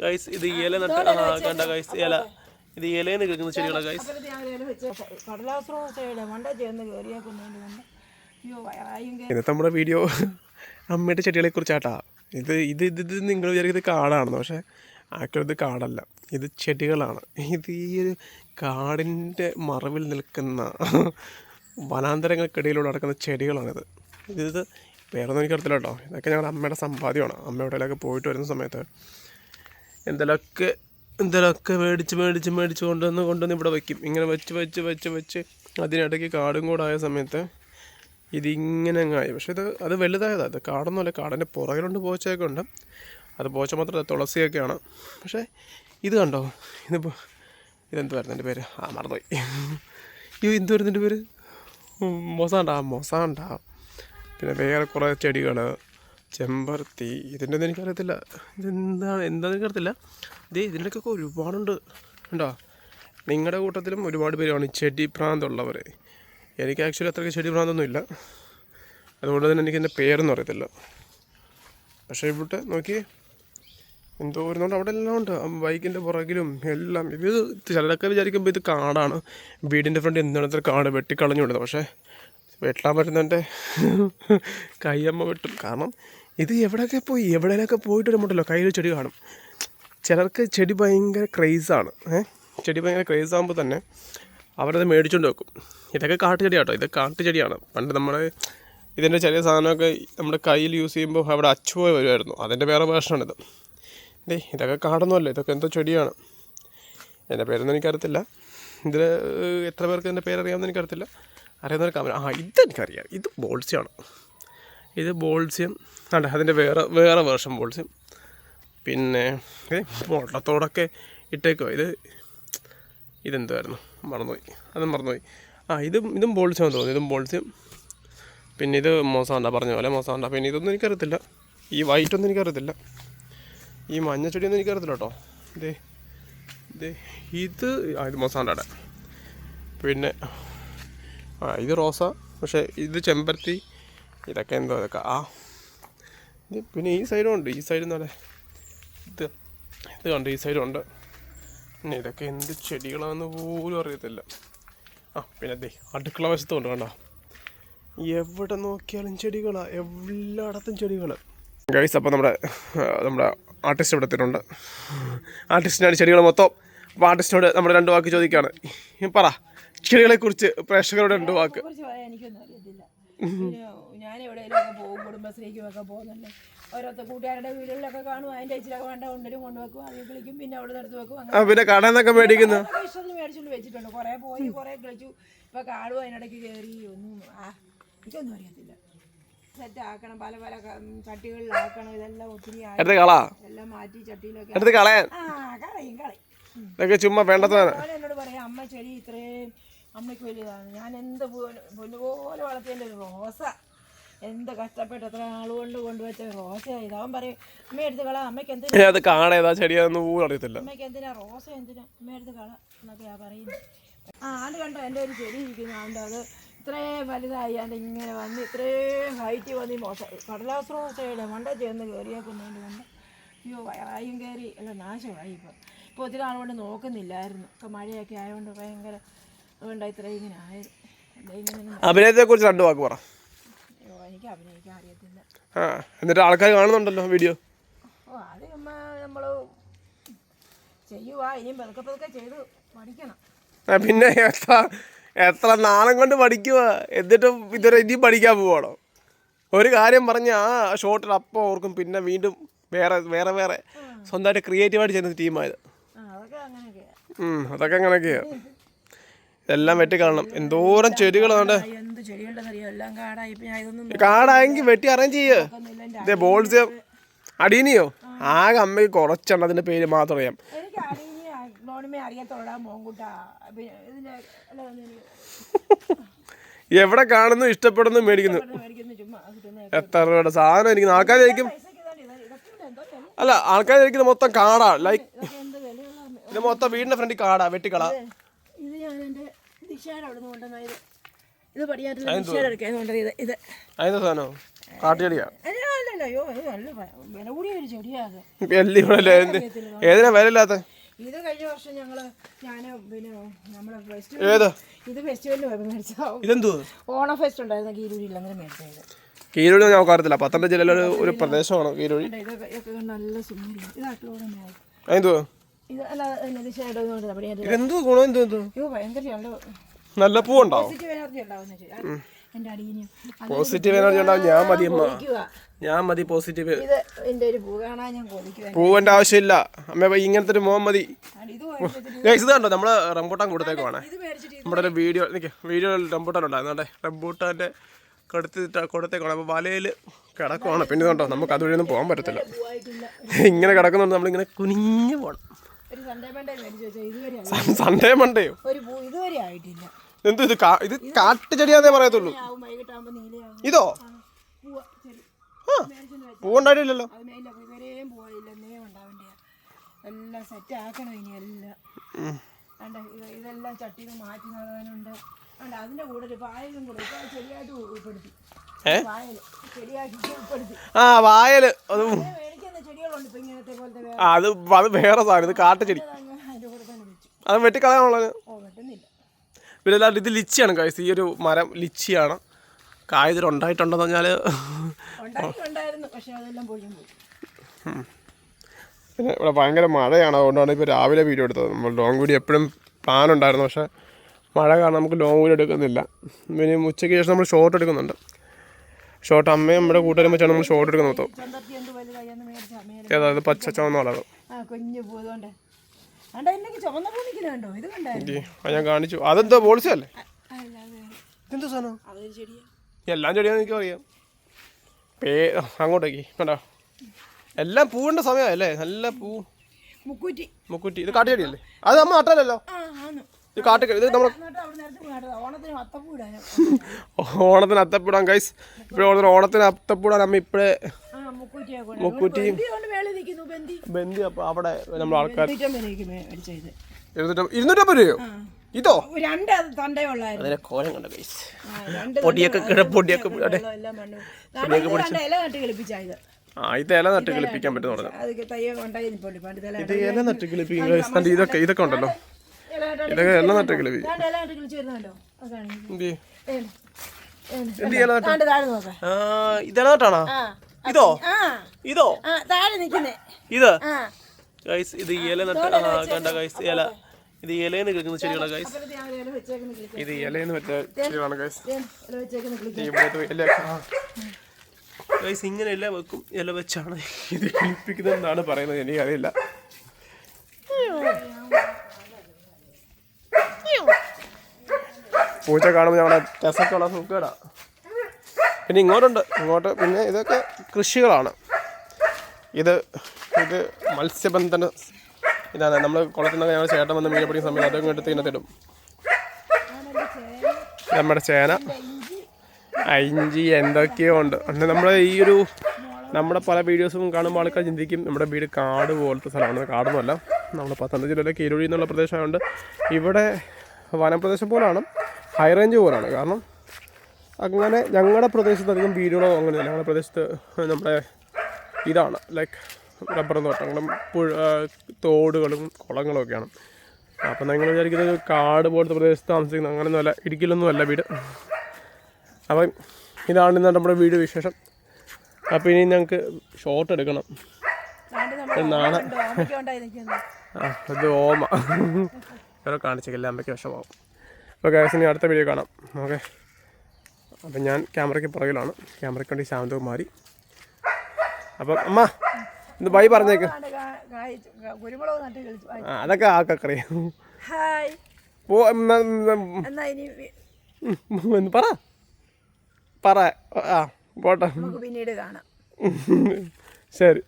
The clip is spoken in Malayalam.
ഗൈസ് ഇത് ഇല നട്ട് കണ്ട ഗൈസ് ഇല ഇത് ഇലയിൽ കിടക്കുന്ന ചെടികളാണ് ഗൈസ്. ഇന്നത്തെ നമ്മുടെ വീഡിയോ അമ്മയുടെ ചെടികളെ കുറിച്ചാട്ടാ. ഇത് ഇത് ഇത് നിങ്ങൾ വിചാരിക്കുന്നത് കാടാണെന്ന്, പക്ഷേ ആക്ച്വലി ഇത് കാടല്ല, ഇത് ചെടികളാണ്. ഇത് ഈ ഒരു കാടിൻ്റെ മറവിൽ നിൽക്കുന്ന വനാന്തരങ്ങൾക്കിടയിലൂടെ നടക്കുന്ന ചെടികളാണിത്. ഇത് വേറൊന്നും എനിക്കറിയത്തില്ല കേട്ടോ. ഇതൊക്കെ ഞങ്ങളുടെ അമ്മയുടെ സമ്പാദ്യമാണ്. അമ്മ എവിടെയൊക്കെ പോയിട്ട് വരുന്ന സമയത്ത് എന്തെങ്കിലുമൊക്കെ മേടിച്ച് കൊണ്ടുവന്ന് ഇവിടെ വയ്ക്കും. ഇങ്ങനെ വെച്ച് അതിനിടയ്ക്ക് കാടും കൂടായ സമയത്ത് ഇതിങ്ങനെ അങ്ങായി. പക്ഷേ അത് വലുതായതാണ്. അത് കാടൊന്നുമല്ല, കാടിൻ്റെ പുറകിലുണ്ട് പോച്ചയൊക്കെ ഉണ്ട്. അത് പോച്ച മാത്രമല്ല, തുളസിയൊക്കെയാണ്. പക്ഷേ ഇത് കണ്ടോ, ഇതെന്തുവായിരുന്നു എൻ്റെ പേര്? മറന്നുപോയി. എന്ത് വരുന്നു എൻ്റെ പേര്? മൊസാണ്ട. പിന്നെ വേറെ കുറേ ചെടികൾ, ചെമ്പരത്തി, ഇതിൻ്റെ ഒന്നും എനിക്കറിയത്തില്ല. എന്താണെന്ന് എനിക്കറിയത്തില്ല. ഇതിൻ്റെയൊക്കെ ഒരുപാടുണ്ട് ഉണ്ടോ. നിങ്ങളുടെ കൂട്ടത്തിലും ഒരുപാട് പേരാണ് ചെടി ഭ്രാന്തുള്ളവർ. എനിക്ക് ആക്ച്വലി അത്രയ്ക്ക് ചെടി ഭ്രാന്തൊന്നുമില്ല, അതുകൊണ്ട് തന്നെ എനിക്കെൻ്റെ പേരൊന്നും അറിയത്തില്ല. പക്ഷേ ഇവിടെ നോക്കി എന്തോ വരുന്നുണ്ട്, അവിടെ എല്ലാം ഉണ്ട്. ബൈക്കിൻ്റെ പുറകിലും എല്ലാം. ഇത് ചിലരൊക്കെ വിചാരിക്കുമ്പോൾ ഇത് കാടാണ്, വീടിൻ്റെ ഫ്രണ്ട് എന്താണ് കാട് വെട്ടിക്കളഞ്ഞു വിടുന്നത്. പക്ഷേ വെട്ടാൻ പറ്റുന്നതിൻ്റെ കയ്യമ്മ വെട്ടും. കാരണം ഇത് എവിടെയൊക്കെ പോയിട്ട് വരുമ്പോഴല്ലോ കയ്യിൽ ചെടി കാണും. ചിലർക്ക് ചെടി ഭയങ്കര ക്രേസാണ്. ചെടി ഭയങ്കര ക്രേസാകുമ്പോൾ തന്നെ അവരത് മേടിച്ചുകൊണ്ട് വെക്കും. ഇതൊക്കെ കാട്ടുചെടിയാട്ടോ, ഇത് കാട്ടുചെടിയാണ്. പണ്ട് ഇതിൻ്റെ ചെറിയ സാധനമൊക്കെ നമ്മുടെ കയ്യിൽ യൂസ് ചെയ്യുമ്പോൾ അവിടെ അച്ചുപോയി വരുമായിരുന്നു. അതിൻ്റെ വേറെ വേർഷനാണിത്. ഇതൊക്കെ കാടൊന്നുമല്ല, ഇതൊക്കെ എന്തോ ചെടിയാണ്. എൻ്റെ പേരൊന്നും എനിക്കറിയത്തില്ല. ഇതിൽ എത്ര പേർക്ക് എൻ്റെ പേരറിയാമെന്ന് എനിക്കറിയത്തില്ല. അറിയാവുന്നവർക്ക് ഇതെനിക്കറിയാം. ഇത് ബോൾസ്യമാണ്. ഇത് ബോൾസ്യം ആണ്. അതിൻ്റെ വേറെ വേർഷൻ ബോൾസ്യം. പിന്നെ മുളത്തോടൊക്കെ ഇട്ടേക്കോ. ഇതെന്തുമായിരുന്നു, മറന്നുപോയി. ഇതും ബോൾസ്യം തോന്നുന്നു. ഇതും ബോൾസ്യം. പിന്നെ ഇത് മൊസാണ്ട, പറഞ്ഞ പോലെ മൊസാണ്ട. പിന്നെ ഇതൊന്നും എനിക്കറിയത്തില്ല. ഈ വൈറ്റൊന്നും എനിക്കറിയത്തില്ല. ഈ മഞ്ഞ ചെടിയൊന്നും എനിക്കറിയത്തില്ല കേട്ടോ. ഇത് മൊസാണ്ടയുടെ. പിന്നെ ഇത് റോസ, പക്ഷേ ഇത് ചെമ്പരത്തി. ഇതൊക്കെ എന്തോ ഇതൊക്കെ പിന്നെ ഈ സൈഡും ഉണ്ട്. ഈ സൈഡിൽ നിന്നവിടെ ഇത് കണ്ട്, ഈ സൈഡുണ്ട്. പിന്നെ ഇതൊക്കെ എന്ത് ചെടികളാണെന്ന് പോലും അറിയത്തില്ല. പിന്നെ അടുക്കള വശത്തും ഉണ്ട് കണ്ടോ. എവിടെ നോക്കിയാലും ചെടികളാണ്, എല്ലായിടത്തും ചെടികൾ. ഗൈസ്, അപ്പോൾ നമ്മുടെ ആർട്ടിസ്റ്റ് ഇവിടെ എത്തിയിട്ടുണ്ട്. ആർട്ടിസ്റ്റിനാണ് ചെടികൾ മൊത്തം. അപ്പോൾ ആർട്ടിസ്റ്റിനോട് നമ്മൾ 2 വാക്ക് ചോദിക്കുകയാണ്. പറ, ചെടികളെക്കുറിച്ച് പ്രേക്ഷകരോട് 2 വാക്ക്. എനിക്കൊന്നും അറിയത്തില്ല. ഞാൻ എവിടെയെങ്കിലുമൊക്കെ പോകും, കുടുംബശ്രീക്കുമൊക്കെ പോകുന്നുണ്ട്. ഓരോരുത്തർ കൂട്ടുകാരുടെ വീടുകളിലൊക്കെ കാണും. അതിൻ്റെ ഇച്ചിലൊക്കെ വേണ്ട കൊണ്ടുവെക്കും, അത് കളിക്കും, പിന്നെ അവിടെ നിർത്തി വെക്കും. പിന്നെ കടയിൽ നിന്നൊക്കെ മേടിക്കുന്നു, ഇഷ്ടത്തിന് മേടിച്ചുകൊണ്ട് വെച്ചിട്ടുണ്ട്. കുറേ പോയി, കുറേ കളിച്ചു. ഇപ്പോൾ കാടും അതിനിടയ്ക്ക് കയറി. എനിക്കൊന്നും അറിയത്തില്ല. സെറ്റ് ആക്കണം, പല ചട്ടികളിലാക്കണം. ഇതെല്ലാം ഒത്തിരി എല്ലാം മാറ്റി ചട്ടിയിലൊക്കെ കളയും. ചുമ്മാ വേണ്ടതാണ്. എന്നോട് പറയാം, അമ്മ ചെടി ഇത്രയും അമ്മയ്ക്ക് വലുതാണ്. ഞാൻ എന്ത് പൊന്നുപോലെ വളർത്തിയതിൻ്റെ ഒരു റോസ, എന്ത് കഷ്ടപ്പെട്ട് എത്ര ആളുകൊണ്ട് കൊണ്ടുവച്ച റോസയാണ്. അവൻ പറയും, അമ്മ എടുത്ത് കള, അമ്മയ്ക്ക് എന്തിനാ അമ്മയ്ക്ക് എന്തിനാ റോസ, എന്തിനാ അമ്മ എടുത്ത് കള എന്നൊക്കെയാ പറയുന്നത്. അത് കണ്ടോ എൻ്റെ ഒരു ചെടി ഇരിക്കുന്നതുകൊണ്ട് അത് ഇത്രയും വലുതായി. അതിൻ്റെ ഇങ്ങനെ വന്ന് ഇത്രയും ഹൈറ്റ് വന്ന് കടലാസ് റോസയുടെ മണ്ട ചേർന്ന് കയറിയേക്കുന്നതിൻ്റെ കൊണ്ട് വയറായും കയറി നാശമായി. ഇപ്പോൾ ഒത്തിരി ആളുകൊണ്ട് നോക്കുന്നില്ലായിരുന്നു. ഇപ്പോൾ മഴയൊക്കെ ആയതുകൊണ്ട് ഭയങ്കര അതുകൊണ്ട് ഇത്രയും ഇങ്ങനെ ആയത്. അഭിനയത്തെക്കുറിച്ച് 2 വാക്ക് പറ. എനിക്ക് അഭിനയിക്കാൻ അറിയത്തില്ല. എന്നിട്ട് ആൾക്കാർ കാണുന്നുണ്ടല്ലോ വീഡിയോ. അത് നമ്മൾ ചെയ്യുക. ഇനിയും പതുക്കെ ചെയ്ത് പഠിക്കണം. പിന്നെ എത്ര നാളം കൊണ്ട് പഠിക്കുക, എന്നിട്ടും ഇതുവരെ ഇനിയും പഠിക്കാൻ പോവാണോ? ഒരു കാര്യം പറഞ്ഞ് ഷോട്ടിൽ അപ്പം ഓർക്കും, പിന്നെ വീണ്ടും വേറെ സ്വന്തമായിട്ട് ക്രിയേറ്റീവായിട്ട് ചെയ്യുന്ന ടീമായത്. അതൊക്കെ അങ്ങനെയൊക്കെയാ. ഇതെല്ലാം വെട്ടി കാണണം. എന്തോരം ചെടികളുണ്ട്. കാടായെങ്കിൽ വെട്ടി അറേഞ്ച് ചെയ്യേ. ബോൾസ്യം, അടീനിയോ, ആകെ അമ്മയ്ക്ക് കുറച്ചെണ്ണത്തിൻ്റെ പേര് മാത്രം അറിയാം. എവിടെ കാണുന്നു, ഇഷ്ടപ്പെടുന്നു, മേടിക്കുന്നു. എത്ര രൂപയുടെ സാധനം ഇരിക്കുന്നു. ആൾക്കാരായിരിക്കും ആൾക്കാരായിരിക്കുന്നത് മൊത്തം കാടാ. ലൈക്ക് ഇത് മൊത്തം വീടിന്റെ ഫ്രണ്ടിൽ കാടാ, വെട്ടിക്കള. കാട്ടുചെടിയാ. വിലയില്ല. അയ്യോ ഇത് നല്ല വില കൂടിയ ഒരു ചെടിയാണ് അത്. ഏതിനാ വിലയില്ലാത്ത? ഇത് കഴിഞ്ഞ വർഷം ഞാൻ പിന്നെ നമ്മളെ ഫെസ്റ്റിവൽ ഇത് ഫെസ്റ്റിവലിന് മേടിച്ചാവും. ഇതെന്തോ ഓണ ഫെസ്റ്റ് ഉണ്ടായിരുന്നു കീരൂരിൽ, അങ്ങനെ മേടിച്ചത്. കീരൂരി നമുക്ക് അറിയത്തില്ല, പത്തനംതിട്ട ജില്ലയിലെ ഒരു പ്രദേശമാണ് കീരൂരി. ഇതൊക്കെ നല്ല സുന്ദരി. ഇതാക്കളോടെ എന്തോ ഇത് അല്ല ഷേഡോ ഇതെന്തോ ഗുണം എന്തോ ഭയങ്കര നല്ല പൂവുണ്ടാവും. പോസിറ്റീവ് എനർജി ഉണ്ടാവും. എൻ്റെ അടിയിനും പോസിറ്റീവ് എനർജി ഉണ്ടാവും. ഞാൻ മതി പോസിറ്റീവ്. ഇത് എൻ്റെ ഒരു പൂ കാണാൻ ഞാൻ കൊതിക്കുക. പൂവിന്റെ ആവശ്യമില്ല അമ്മ, ഇങ്ങനത്തെ ഒരു മോൻ മതി. ഇത് കണ്ടോ നമ്മള് റംബൂട്ടാൻ കൊടുത്തേക്കുവാണ്. നമ്മുടെ ഒരു വീഡിയോ റംബൂട്ടാൻ ഉണ്ടായിരുന്നു. റംബൂട്ടാന്റെ കൊടുത്തേക്കാണ്. അപ്പോൾ വലയിൽ കിടക്കുവാണ്. പിന്നെ കണ്ടോ നമുക്ക് അതുവഴിയൊന്നും പോകാൻ പറ്റത്തില്ല. ഇങ്ങനെ കിടക്കുന്നുണ്ട്, നമ്മളിങ്ങനെ കുനിഞ്ഞു പോകണം. സൺഡേ മണ്ടയോ ഇതുവരെ ആയിട്ടില്ല. എന്തോ ഇത് കാട്ടു ചെടിയാന്നേ പറയത്തുള്ളൂ. ഇതോ പൂവുണ്ടായിട്ടില്ലല്ലോ. എല്ലാം സെറ്റ് ആക്കണം ഇനി എല്ലാം. ഇതെല്ലാം ചട്ടിയിൽ മാറ്റി നടാനുണ്ട്. അതിന്റെ കൂടെ ഒരു പായലും കൂടെ ചെടിയായിട്ട് ഉൾപ്പെടുത്തി. വായല് മേടിക്കുന്ന ചെടികളുണ്ട് ഇപ്പൊ ഇങ്ങനത്തെ പോലത്തെ. അത് വേറെ സാധനം. ഇത് കാട്ടുചെടി, അത് വെട്ടിക്കളയാനുള്ളത്. പിന്നെ അല്ലാണ്ട് ഇത് ലിച്ചിയാണ് ഗൈസ്. ഈ ഒരു മരം ലിച്ചിയാണ്. കായ ഇതിൽ ഉണ്ടായിട്ടുണ്ടെന്ന് പറഞ്ഞാൽ പിന്നെ ഇവിടെ ഭയങ്കര മഴയാണ്. അതുകൊണ്ടാണ് ഇപ്പോൾ രാവിലെ വീഡിയോ എടുത്തത്. നമ്മൾ ലോങ് വീഡിയോ എപ്പോഴും പ്ലാൻ ഉണ്ടായിരുന്നു, പക്ഷേ മഴ കാരണം നമുക്ക് ലോങ് വീഡിയോ എടുക്കുന്നില്ല. പിന്നെ ഉച്ചയ്ക്ക് ശേഷം നമ്മൾ ഷോർട്ട് എടുക്കുന്നുണ്ട്. ഷോർട്ട് അമ്മയും നമ്മുടെ കൂട്ടുകാരും വെച്ചാണ് നമ്മൾ ഷോർട്ട് എടുക്കുന്നത്. ഏതായത് പച്ച ചുവന്നുള്ളത് ഞാൻ കാണിച്ചു. അതെന്തോ പോളിസി അല്ലേ? എന്തോ സാധനം? എല്ലാം ചെടിയാന്ന് എനിക്ക് അറിയാം. അങ്ങോട്ടേക്ക് കണ്ടോ, എല്ലാം പൂവിൻ്റെ സമയമല്ലേ. നല്ല പൂ. മുക്കുറ്റി. ഇത് കാട്ടുചെടിയല്ലേ? അത് നമ്മൾ നട്ടല്ലോ. ഇത് കാട്ടുകടി. ഇത് നമ്മൾ ഓണത്തിന് അത്തപ്പൂടാൻ ഗൈസ്. ഇപ്പോഴും ഓണത്തിന് അത്തപ്പൂടാൻ അമ്മ ഇപ്പോഴേ മുക്കുറ്റിയും ബന്ദി. അപ്പോൾ അവിടെ നമ്മൾ ആൾക്കാർ 250 രൂപയോ? ഇതോ അതിനെ കോലം കണ്ട ഗൈസ്. പൊടിയൊക്കെ പൊടിയൊക്കെ ഇത് ഇല നട്ട് കിളിപ്പിക്കാൻ പറ്റും. ഇത് ഇല നട്ട് കിളിപ്പിക്കും ഗൈസ്. ഇതൊക്കെ ഉണ്ടല്ലോ, ഇതൊക്കെ ഇല നട്ട് കിളിപ്പിക്കും. ഇതെല നട്ടാണോ? ഇതോ ഇത് ഗൈസ്. ഇത് ഇല നട്ട് കണ്ട ഗൈസ്. ഇല ഇത് ഇലയിൽ കിളിക്കുന്ന ചെടികളാണ് ഗൈസ്. ഇത് ഇലയിൽ വെച്ച ചെടികളാണ് ഗൈസ്. ഗൈസ് ഇങ്ങനെ ഇല വെക്കും. ഇല വെച്ചാണ് ഇത് കിളിപ്പിക്കുന്നതെന്നാണ് പറയുന്നത്. എനിക്കറിയില്ല. പൂച്ച കാണുമ്പോൾ ഞങ്ങളുടെ രസമൊക്കെയുള്ള സൂക്കേടാ. പിന്നെ ഇങ്ങോട്ട് പിന്നെ ഇതൊക്കെ കൃഷികളാണ്. ഇത് മത്സ്യബന്ധന ഇതാണ്. നമ്മൾ കുളത്തിൽ നിന്നൊക്കെ ഞങ്ങൾ ചേട്ടൻ വന്ന് മീൻ പിടിക്കുന്ന സമയത്ത് അതൊക്കെ എടുത്ത് ഇതിനകത്തിടും. നമ്മുടെ ചേന, ഇഞ്ചി എന്തൊക്കെയോ ഉണ്ട്. നമ്മുടെ നമ്മുടെ പല വീഡിയോസും കാണുമ്പോൾ ആൾക്കാർ ചിന്തിക്കും നമ്മുടെ വീട് കാട് പോലത്തെ സ്ഥലമാണ്. കാടൊന്നുമല്ല. നമ്മൾ പത്തനംതിട്ട ജില്ലയിലെ കീരൂരി എന്നുള്ള പ്രദേശമായതുകൊണ്ട് ഇവിടെ വനപ്രദേശം പോലാണ്, ഹൈ റേഞ്ച് പോലാണ്. കാരണം അങ്ങനെ ഞങ്ങളുടെ പ്രദേശത്ത് അധികം വീടുകളോ അങ്ങനെയല്ല. ഞങ്ങളുടെ പ്രദേശത്ത് നമ്മുടെ ഇതാണ് ലൈക്ക് റബ്ബർ തോട്ടങ്ങളും തോടുകളും കുളങ്ങളും ഒക്കെയാണ്. അപ്പം നിങ്ങൾ വിചാരിക്കുന്നത് കാട് പോലത്തെ പ്രദേശത്ത് താമസിക്കുന്നത് അങ്ങനെയൊന്നുമല്ല. ഇടുക്കിയിലൊന്നുമല്ല വീട്. അപ്പം ഇതാണ് നമ്മുടെ വീട് വിശേഷം. അപ്പം ഇനി ഞങ്ങൾക്ക് ഷോർട്ട് എടുക്കണം. നാളെ ഇത് ഓമ വേറെ കാണിച്ചേക്കില്ല, അമ്മയ്ക്ക് വിഷമാവും. അപ്പോൾ ഗൈസ് ഇനി അടുത്ത വീഡിയോ കാണാം. ഓക്കെ. അപ്പം ഞാൻ ക്യാമറയ്ക്ക് പുറകിലാണ്. ക്യാമറയ്ക്ക് വേണ്ടി ശാന്തവും മാറി. അപ്പം അമ്മ ഇത് ബൈ പറഞ്ഞേക്ക്. അതൊക്കെ ആൾക്കറിയാം. പറ. ആ പോട്ടെ, പിന്നീട് കാണാം. ശരി.